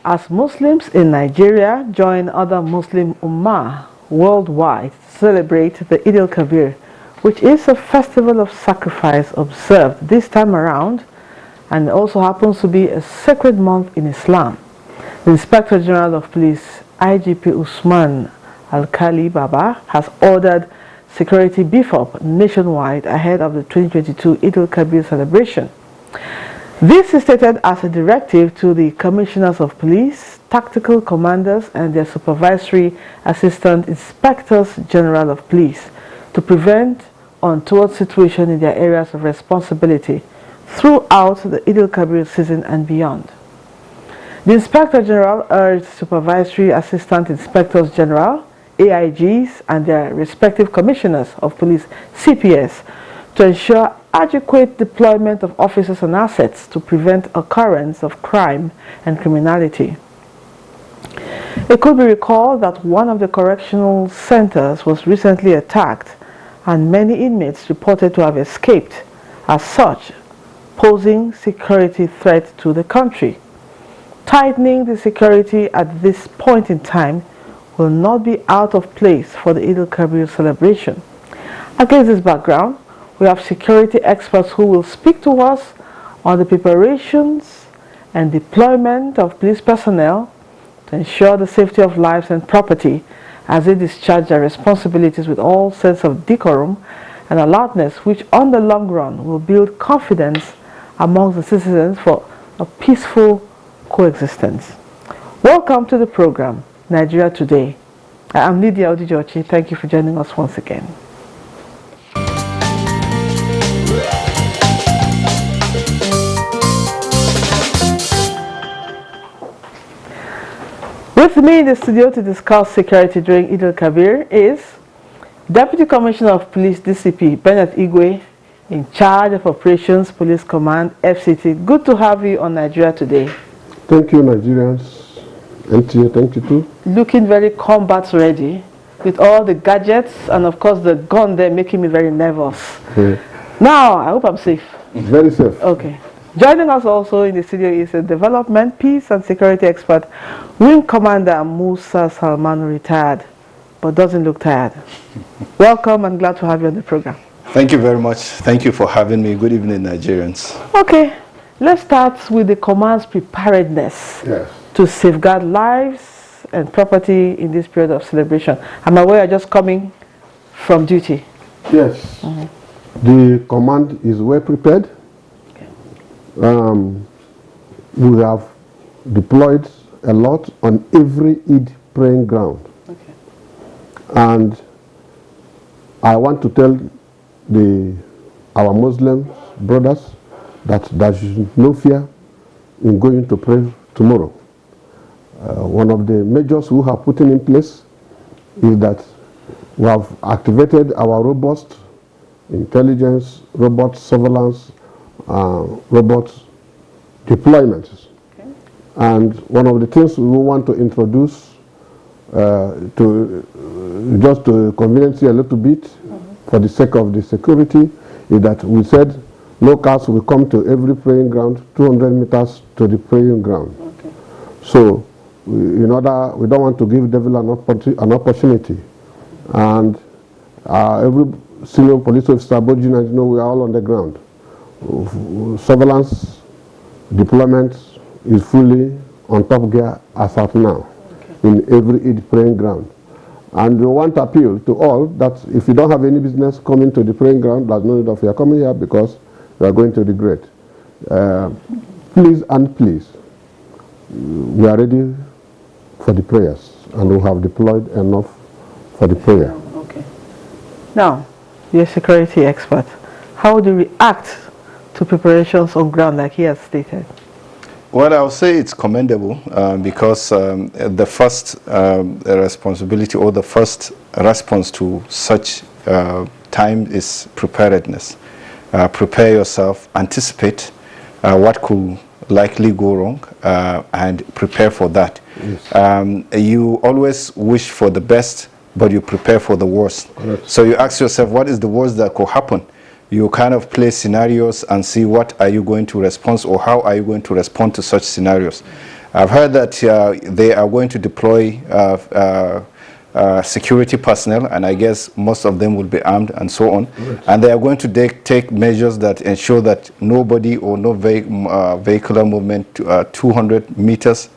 as Muslims in Nigeria join other Muslim Ummah worldwide to celebrate the Eid-El-Kabir, which is a festival of sacrifice observed this time around and also happens to be a sacred month in Islam. The Inspector General of Police, IGP Usman Alkali Baba, has ordered security beef up nationwide ahead of the 2022 Eid-El-Kabir celebration. This is stated as a directive to the Commissioners of Police, Tactical Commanders and their Supervisory Assistant Inspectors General of Police to prevent untoward situations in their areas of responsibility throughout the Eid-El-Kabir season and beyond. The Inspector General urged Supervisory Assistant Inspectors General, AIGs and their respective Commissioners of Police, CPS, to ensure adequate deployment of officers and assets to prevent occurrence of crime and criminality. It could be recalled that one of the correctional centers was recently attacked and many inmates reported to have escaped, as such posing security threat to the country. Tightening the security at this point in time will not be out of place for the Eid-El-Kabir celebration. Against this background, we have security experts who will speak to us on the preparations and deployment of police personnel to ensure the safety of lives and property as they discharge their responsibilities with all sense of decorum and alertness, which on the long run will build confidence among the citizens for a peaceful coexistence. Welcome to the program, Nigeria Today. I am Lydia Odijochi. Thank you for joining us once again. With me in the studio to discuss security during Eid-El-Kabir is Deputy Commissioner of Police DCP Bennett Igwe, in charge of Operations Police Command FCT. Good to have you on Nigeria Today. Thank you, Nigerians. NTA, thank you too. Looking very combat ready with all the gadgets and of course the gun there making me very nervous. Okay. Now, I hope I'm safe. Very safe. Okay. Joining us also in the studio is a development, peace and security expert, Wing Commander Musa Salman, retired, but doesn't look tired. Welcome and glad to have you on the program. Thank you very much. Thank you for having me. Good evening, Nigerians. Okay, let's start with the command's preparedness to safeguard lives and property in this period of celebration. I'm aware you're just coming from duty. Yes. The command is well prepared. We have deployed a lot on every Eid praying ground. Okay. And I want to tell our Muslim brothers that there is no fear in going to pray tomorrow. One of the measures we have put in place is that we have activated our robust intelligence, robot surveillance, robot deployments. Okay. And one of the things we want to introduce just to convenience you a little bit for the sake of the security is that we said no cars will come to every praying ground 200 meters to the praying ground. Okay. So we don't want to give devil an opportunity. And every senior police officer, both junior and we are all on the ground. Surveillance deployment is fully on top gear as of now. Okay. In every Eid praying ground. And we want to appeal to all that if you don't have any business coming to the praying ground, there's no need of you are coming here because you are going to regret. Please and please, we are ready for the prayers and we have deployed enough for the prayer. Okay. Now, you're a security expert. How would you react to preparations on ground like he has stated? Well, I would say it's commendable because the first responsibility or the first response to such time is preparedness. Prepare yourself, anticipate what could likely go wrong and prepare for that. Yes. You always wish for the best, but you prepare for the worst. Correct. So you ask yourself, what is the worst that could happen? You kind of play scenarios and see what are you going to respond or how are you going to respond to such scenarios. I've heard that they are going to deploy security personnel, and I guess most of them will be armed and so on. Right. And they are going to take measures that ensure that nobody or no vehicular movement 200 meters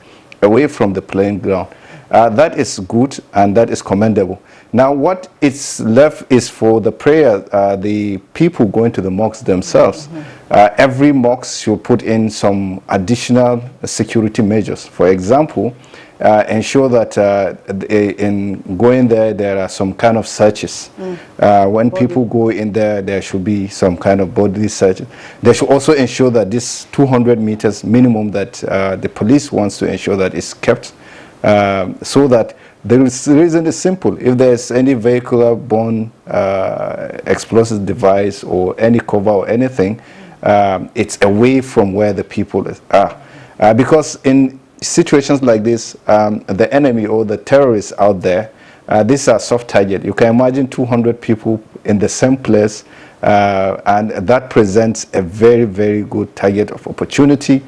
away from the playing ground. That is good and that is commendable. Now what is left is for the prayer, the people going to the mosques themselves. Every mosque should put in some additional security measures. For example, ensure that in going there are some kind of searches. When people go in there should be some kind of body search. They should also ensure that this 200 meters minimum that the police wants to ensure that is kept, so that the reason is simple. If there's any vehicular borne explosive device or any cover or anything, it's away from where the people are. Because in situations like this, the enemy or the terrorists out there, these are soft target. You can imagine 200 people in the same place, and that presents a very, very good target of opportunity,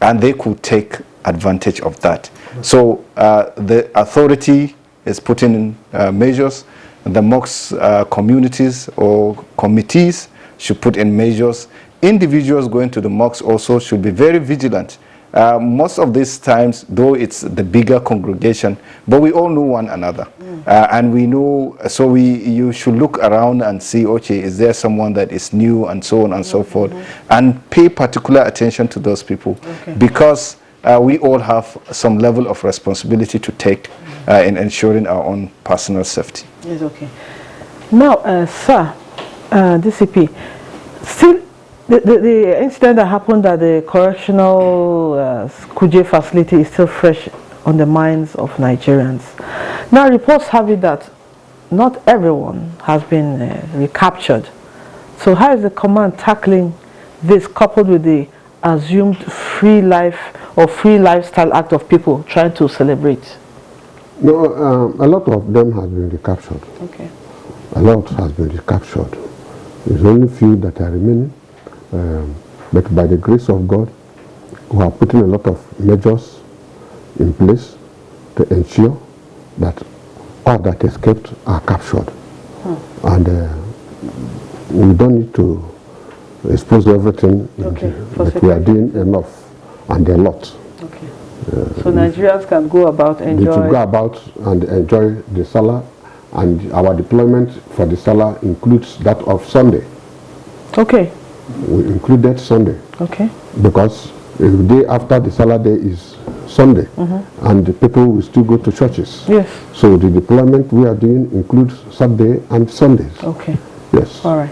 and they could take advantage of that. So the authority is putting in measures. The mosque communities or committees should put in measures. Individuals going to the mosque also should be very vigilant. Most of these times, though it's the bigger congregation, but we all know one another. And we know, so you should look around and see, okay, is there someone that is new and so on and so forth, and pay particular attention to those people, because we all have some level of responsibility to take in ensuring our own personal safety. Yes, okay. Now, sir, DCP, still the incident that happened at the correctional Kuje facility is still fresh on the minds of Nigerians. Now, reports have it that not everyone has been recaptured. So how is the command tackling this, coupled with the assumed free life or free lifestyle act of people trying to celebrate? No, a lot of them have been recaptured. Okay. A lot has been recaptured. There's only few that are remaining. But by the grace of God, we are putting a lot of measures in place to ensure that all that escaped are captured. And we don't need to expose everything, but we are doing enough, and a lot. Okay. So Nigerians can go about enjoy. They should go about and enjoy the Salah, and our deployment for the Salah includes that of Sunday. Okay. We included Sunday. Okay. Because the day after the Salah day is Sunday, and the people will still go to churches. Yes. So the deployment we are doing includes Saturday and Sundays. Okay. Yes. All right.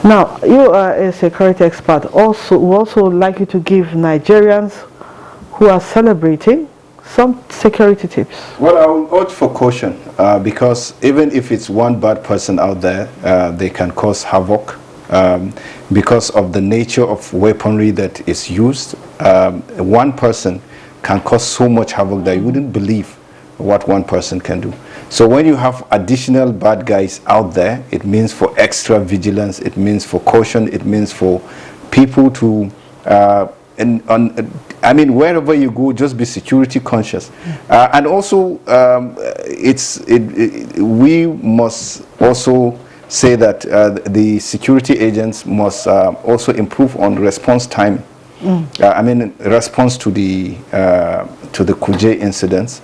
Now, you are a security expert. Also, we also would like you to give Nigerians who are celebrating some security tips. Well, I will urge for caution, because even if it's one bad person out there, they can cause havoc. Because of the nature of weaponry that is used, one person can cause so much havoc that you wouldn't believe what one person can do. So when you have additional bad guys out there, it means for extra vigilance, it means for caution, it means for people to, I mean, wherever you go, just be security conscious. And also, we must also say that the security agents must also improve on response time. I mean, response to the Kuje incidents.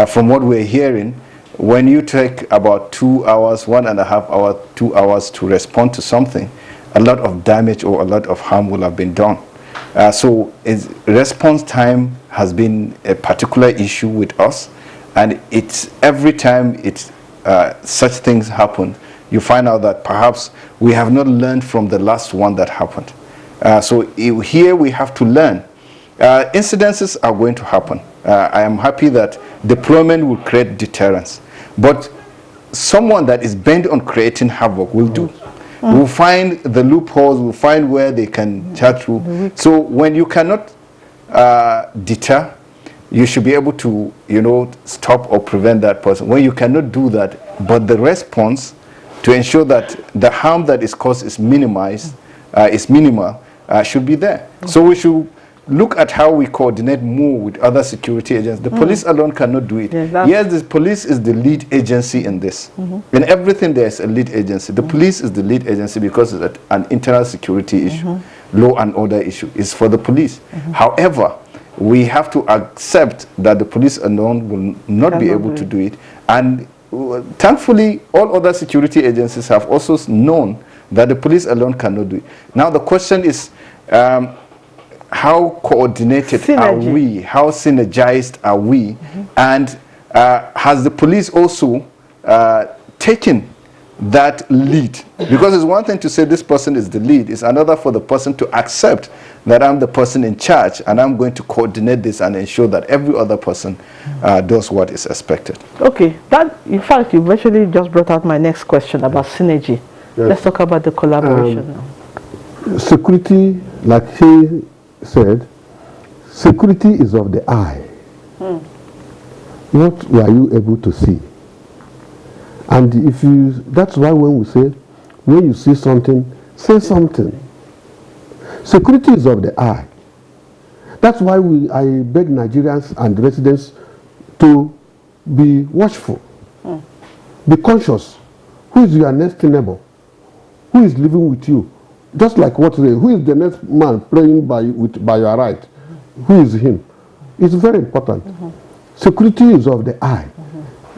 From what we're hearing, when you take about 2 hours, 1.5 hours, 2 hours to respond to something, a lot of damage or a lot of harm will have been done. So response time has been a particular issue with us, and it's every time such things happen, you find out that perhaps we have not learned from the last one that happened. So here we have to learn. Incidences are going to happen. I am happy that deployment will create deterrence. But someone that is bent on creating havoc will do. We'll find the loopholes, we'll find where they can chat through. So when you cannot deter, you should be able to, stop or prevent that person. When you cannot do that, but the response to ensure that the harm that is caused is minimized, is minimal, should be there. So we should look at how we coordinate more with other security agents. The police alone cannot do it. Yes, the police is the lead agency in this. In everything, there is a lead agency. The police is the lead agency because it's an internal security issue, law and order issue. It's for the police. However, we have to accept that the police alone will not be able to do it. And thankfully, all other security agencies have also known that the police alone cannot do it. Now, the question is, how coordinated are we? How synergized are we? And has the police also taken that lead? Because it's one thing to say this person is the lead. It's another for the person to accept that I'm the person in charge and I'm going to coordinate this and ensure that every other person does what is expected. Okay. That, in fact, you virtually just brought out my next question about synergy. Yes. Let's talk about the collaboration now. Security, like he said, security is of the eye. What were you able to see? And if you, that's why when we say, when you see something, say something. Security is of the eye. That's why I beg Nigerians and residents to be watchful. Be conscious. Who is your next neighbor? Who is living with you? Just like what they, who is the next man praying by your right? Who is him? It's very important. Security is of the eye.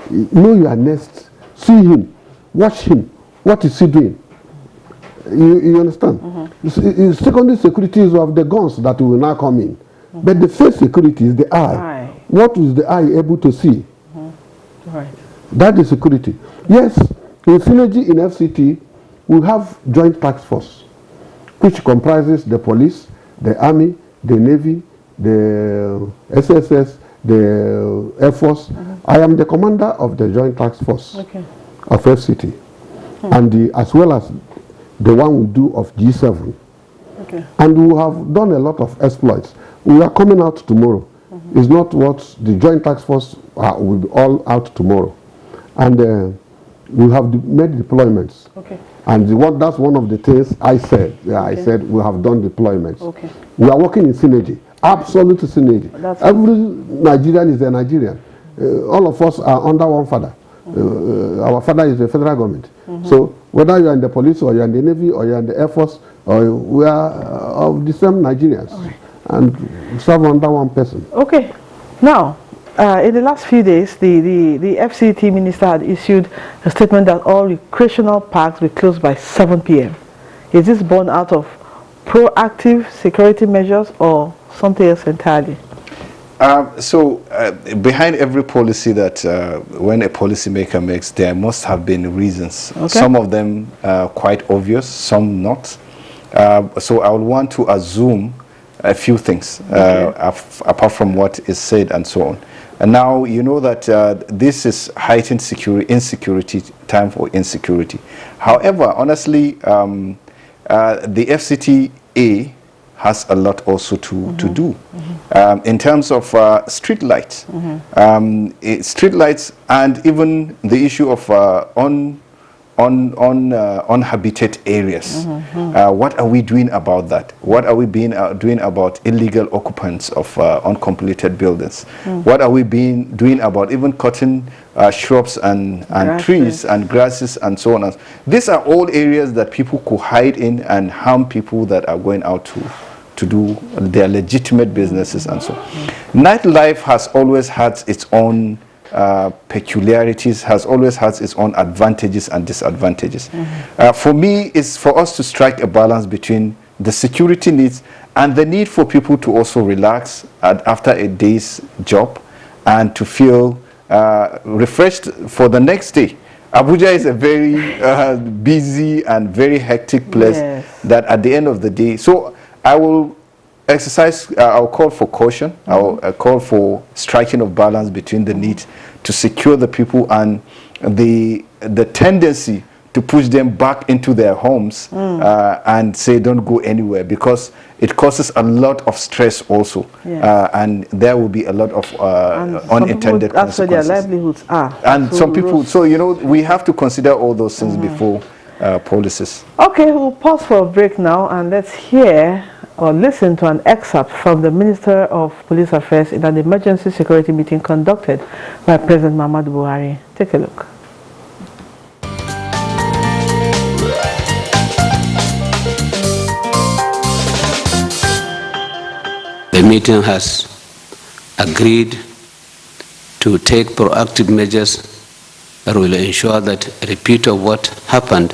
Know your next. See him. Watch him. What is he doing? You understand? Secondary security is of the guns that will now come in. But the first security is the eye. What is the eye able to see? Right. That is security. Yes, in synergy in FCT, we have joint task force, which comprises the police, the army, the navy, the SSS, the Air Force. I am the commander of the joint task force of FCT, and as well as the one we do of G7. And we have done a lot of exploits. We are coming out tomorrow. It's not what the joint task force will be all out tomorrow. And we have made deployments. And that's one of the things I said. I said we have done deployments. We are working in synergy, absolute synergy. Every Nigerian is a Nigerian. All of us are under one father. Our father is the federal government. So whether you are in the police or you are in the navy or you are in the Air Force, or we are of the same Nigerians and serve under one person. Now, in the last few days, the FCT minister had issued a statement that all recreational parks will close by 7 p.m. Is this born out of proactive security measures or something else entirely? Behind every policy that when a policymaker makes, there must have been reasons. Some of them quite obvious, some not. So I would want to assume a few things apart from what is said and so on. And now you know that this is heightened insecurity, time for insecurity. However, honestly, the FCTA has a lot also to do in terms of street lights. Street lights and even the issue of uninhabited areas. What are we doing about that? What are we doing about illegal occupants of uncompleted buildings? What are we doing about even cutting shrubs and trees and grasses and so on? These are all areas that people could hide in and harm people that are going out to do their legitimate businesses and so on. Nightlife has always had its own peculiarities, has always had its own advantages and disadvantages. For me, it's for us to strike a balance between the security needs and the need for people to also relax after a day's job and to feel refreshed for the next day. Abuja is a very busy and very hectic place that at the end of the day, so I will exercise, I'll call for caution, I'll call for striking of balance between the need to secure the people and the tendency to push them back into their homes and say don't go anywhere, because it causes a lot of stress also, and there will be a lot of unintended consequences. That's where their livelihoods are. And some people, so you know, we have to consider all those things before policies. Okay, we'll pause for a break now and let's hear or listen to an excerpt from the Minister of Police Affairs in an emergency security meeting conducted by President Muhammadu Buhari. Take a look. The meeting has agreed to take proactive measures that will ensure that a repeat of what happened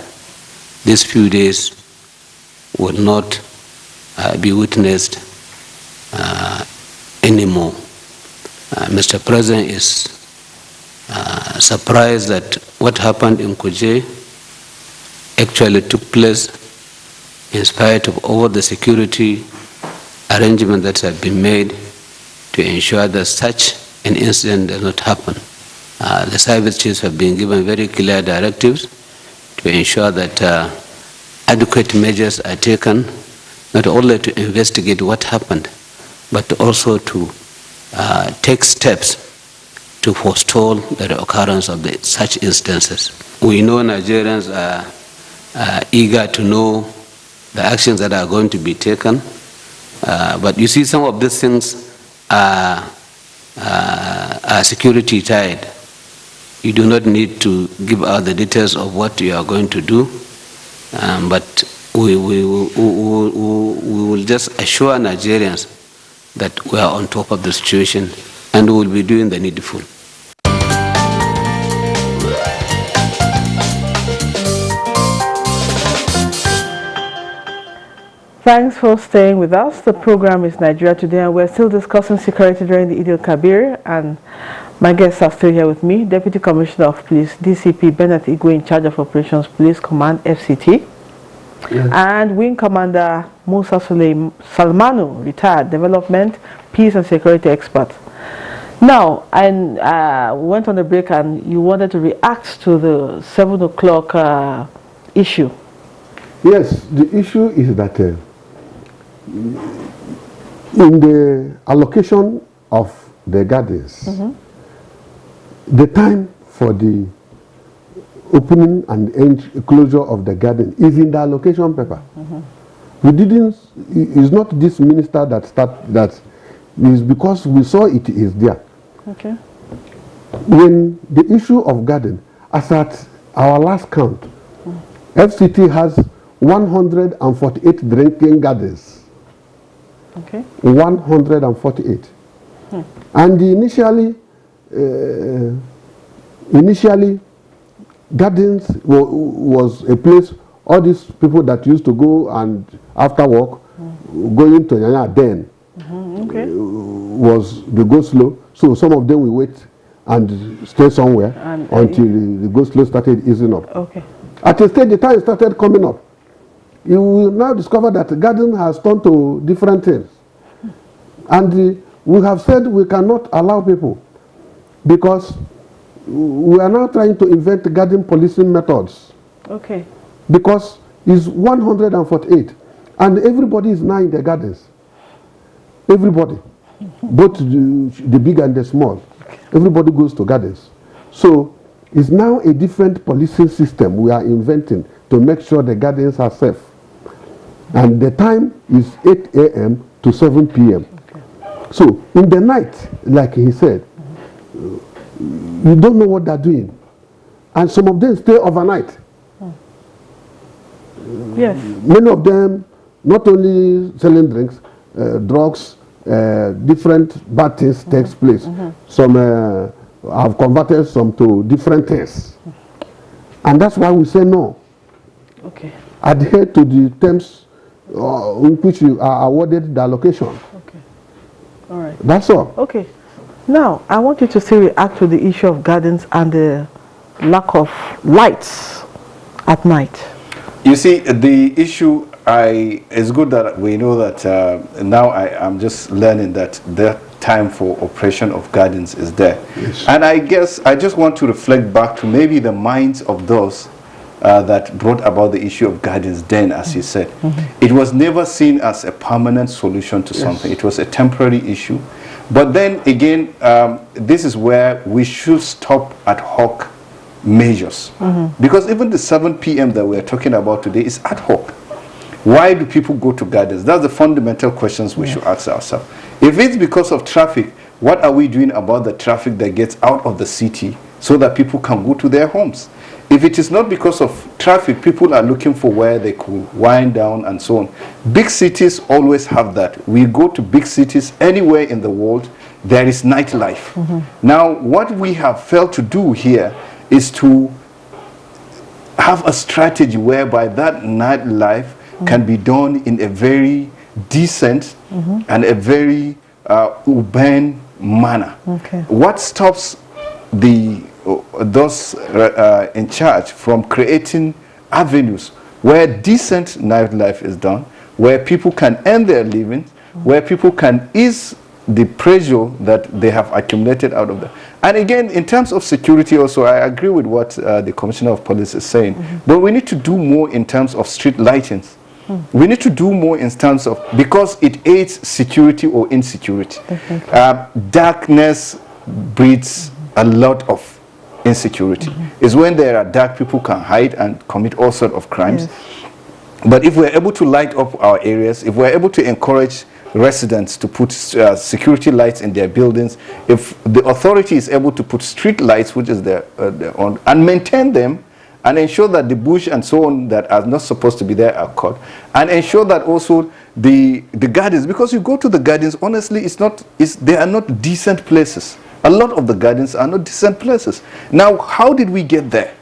these few days will not be witnessed anymore. Mr. President is surprised that what happened in Kuje actually took place in spite of all the security arrangements that have been made to ensure that such an incident does not happen. The service chiefs have been given very clear directives to ensure that adequate measures are taken, not only to investigate what happened, but also to take steps to forestall the occurrence of such instances. We know Nigerians are eager to know the actions that are going to be taken, but you see some of these things are security tied. You do not need to give out the details of what you are going to do, but we will just assure Nigerians that we are on top of the situation and we will be doing the needful. Thanks for staying with us. The program is Nigeria Today, and we're still discussing security during the Eid-El-Kabir, and my guests are still here with me, Deputy Commissioner of Police, DCP Bennett Igwe, in charge of Operations Police Command, FCT, yes, and Wing Commander Musa Salmanu, retired Development, Peace and Security Expert. Now, I went on a break and you wanted to react to the 7 o'clock issue. Yes, the issue is that in the allocation of the gardens, the time for the opening and end closure of the garden is in the allocation paper. We didn't, it's not this minister that started that, is because we saw it is there. Okay. When the issue of garden, as at our last count, FCT has 148 drinking gardens. Okay. 148. And initially, gardens was a place all these people that used to go and after work, going to Yanya then okay, was the go slow. So some of them will wait and stay somewhere until the go slow started easing up. Okay. At a stage, the time started coming up. You will now discover that the garden has turned to different things. And we have said we cannot allow people because we are now trying to invent garden policing methods. Okay. Because it's 148 and everybody is now in the gardens. Everybody. Both the big and the small. Everybody goes to gardens. So it's now a different policing system we are inventing to make sure the gardens are safe. And the time is 8 a.m. to 7 p.m. Okay. So in the night, like he said, you don't know what they're doing. And some of them stay overnight. Yes. Many of them not only selling drinks, drugs, different bad things takes place. Some have converted some to different things. And that's why we say no. Okay. Adhere to the terms in which you are awarded the allocation. Okay. All right. That's all. Okay. Now, I want you to still react to the issue of gardens and the lack of lights at night. You see, the issue, it's good that we know that now I'm just learning that the time for operation of gardens is there. Yes. And I guess I just want to reflect back to maybe the minds of those that brought about the issue of gardens then, as you said. It was never seen as a permanent solution to something. It was a temporary issue. But then again, this is where we should stop ad hoc measures. Because even the 7 p.m. that we are talking about today is ad hoc. Why do people go to gardens? That's the fundamental questions we should ask ourselves. If it's because of traffic, what are we doing about the traffic that gets out of the city so that people can go to their homes? If it is not because of traffic, people are looking for where they could wind down and so on. Big cities always have that. We go to big cities anywhere in the world, there is nightlife. Now, what we have failed to do here is to have a strategy whereby that nightlife can be done in a very decent and a very urban manner. Okay. What stops those in charge from creating avenues where decent nightlife is done, where people can earn their living, where people can ease the pressure that they have accumulated out of that. And again, in terms of security also, I agree with what the Commissioner of Police is saying, but we need to do more in terms of street lightings. We need to do more in terms of, because it aids security or insecurity. Darkness breeds a lot of insecurity. It's when there are dark, people can hide and commit all sorts of crimes. But if we're able to light up our areas, if we're able to encourage residents to put security lights in their buildings, if the authority is able to put street lights, which is their own, and maintain them, and ensure that the bush and so on that are not supposed to be there are cut, and ensure that also the gardens, because you go to the gardens, honestly, they are not decent places. A lot of the gardens are not decent places. Now, how did we get there?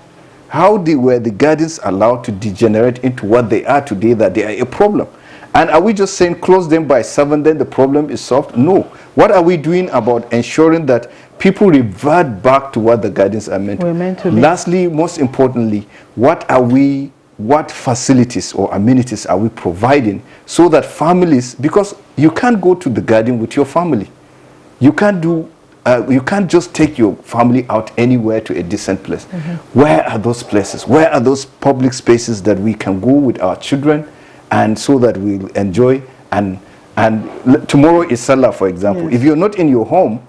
How were the gardens allowed to degenerate into what they are today, that they are a problem? And are we just saying close them by 7, then the problem is solved? No. What are we doing about ensuring that people revert back to what the gardens are meant to be? Lastly, most importantly, what facilities or amenities are we providing so that families, because you can't go to the garden with your family. You can't just take your family out anywhere to a decent place. Where are those places? Where are those public spaces that we can go with our children, and so that we'll enjoy? And tomorrow is Salah, for example. If you're not in your home,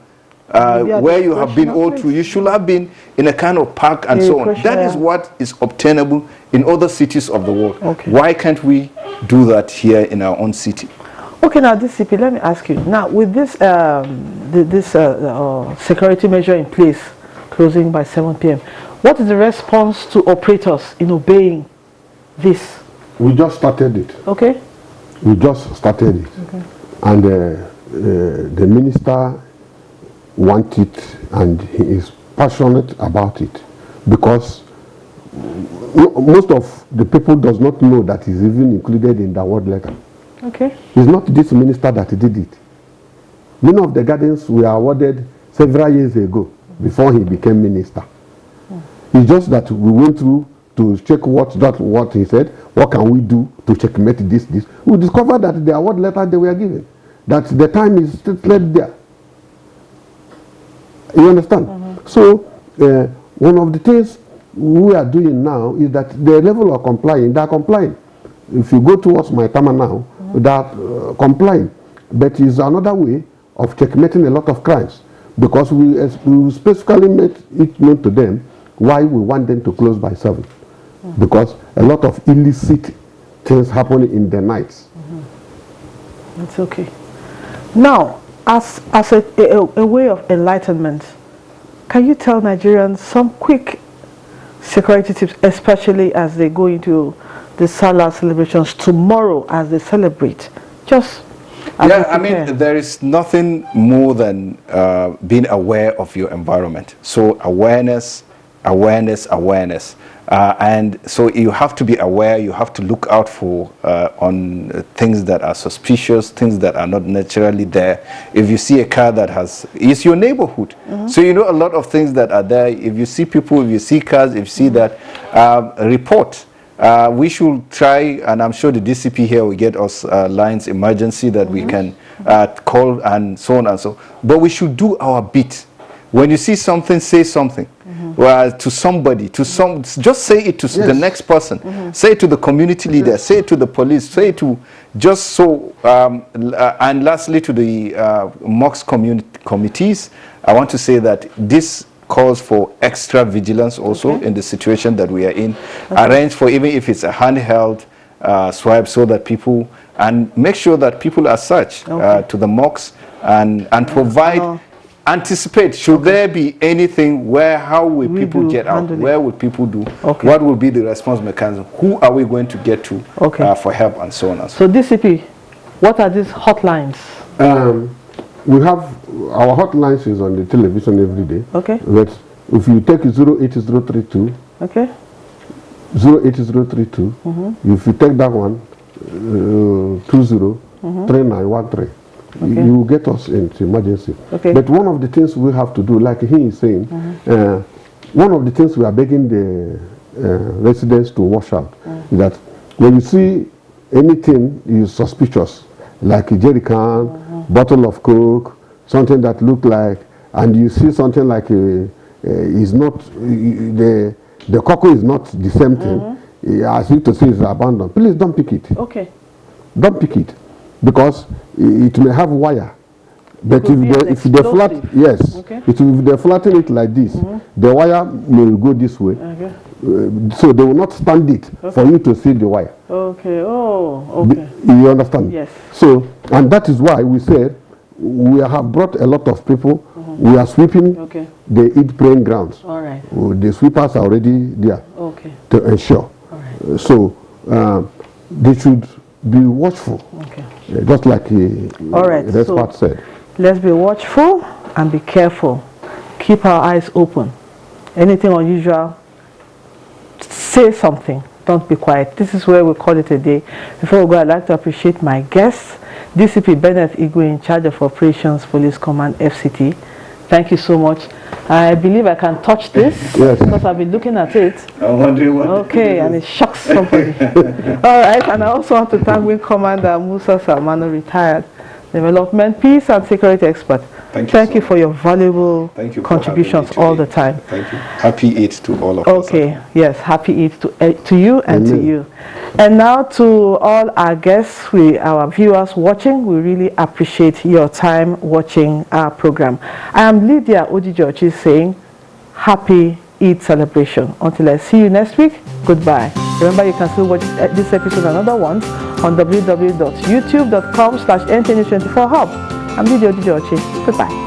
where you have been all through, you should have been in a kind of park and so on. That is what is obtainable in other cities of the world. Why can't we do that here in our own city? Okay, now DCP, let me ask you. Now, with this security measure in place, closing by 7 p.m., what is the response to operators in obeying this? We just started it. Okay. We just started it. Okay. And the minister wants it, and he is passionate about it, because most of the people does not know that it's even included in the award letter. Okay. It's not this minister that did it. Many of the gardens were awarded several years ago, before he became minister. It's just that we went through to check what he said, what can we do to checkmate this. We discovered that the award letter they were given, that the time is still there. You understand? So one of the things we are doing now is that the level of complying, they are complying. If you go towards my Tama now, they are complying. But it's another way of checkmating a lot of crimes, because we specifically made it known to them why we want them to close by 7. Because a lot of illicit things happen in the nights. It's okay. Now, as a way of enlightenment, can you tell Nigerians some quick security tips, especially as they go into the Salah celebrations tomorrow, as they celebrate? Just I mean, there is nothing more than being aware of your environment. So awareness. And so you have to be aware, you have to look out for on things that are suspicious, things that are not naturally there. If you see a car that it's your neighborhood. So you know a lot of things that are there. If you see people, if you see cars, if you see that, report. We should try, and I'm sure the DCP here will get us lines emergency that we can call and so on and so. But we should do our bit. When you see something, say something. To somebody, just say it to the next person. Say it to the community leader. Say it to the police. Say it to and lastly to the mosque committees. I want to say that this calls for extra vigilance also in the situation that we are in. Arrange for, even if it's a handheld swipe so that people, and make sure that people are searched to the mosques and provide, anticipate, should there be anything, how will people get out, where will people do, what will be the response mechanism, who are we going to get to for help, and so on and so forth. So DCP, what are these hotlines? We have, our hotlines is on the television every day. Okay. But if you take 08032, okay, 08032, if you take that one, 203913, you will get us into emergency. Okay. But one of the things we have to do, like he is saying, one of the things we are begging the residents to watch out is that when you see anything is suspicious, like a jerry can, bottle of Coke, something that look like, and you see something like is not the cocoa is not the same thing, as if to say it's abandoned. Please don't pick it. Okay. Don't pick it, because it may have wire. But if they flat, yes, if they flatten it like this, the wire may go this way. So they will not stand it for you to see the wire. Okay. Oh, okay. You understand? Yes. So, and that is why we said we have brought a lot of people. We are sweeping the Eid praying grounds. All right. The sweepers are already there to ensure. All right. So they should be watchful. Okay. Just like the expert said. Let's be watchful and be careful. Keep our eyes open. Anything unusual, say something. Don't be quiet. This is where we call it a day. Before we go, I'd like to appreciate my guests, DCP Bennett Igwe, in charge of Operations Police Command FCT. Thank you so much. I believe I can touch this because I've been looking at it. I'm wondering what. Okay, and it shocks somebody. All right, and I also want to thank Wing Commander Musa Salmano, retired development, peace and security expert. Thank you for your valuable contributions all the time. Thank you. Happy Eid to all of us. Okay, yes, happy Eid to you and to you. And now to all our guests, our viewers watching, we really appreciate your time watching our program. I am Lydia Ojijochi saying happy Eid celebration. Until I see you next week, goodbye. Remember, you can still watch this episode and other ones on www.youtube.com/NTNews24hub. I'm Lydia Ojijochi. Goodbye.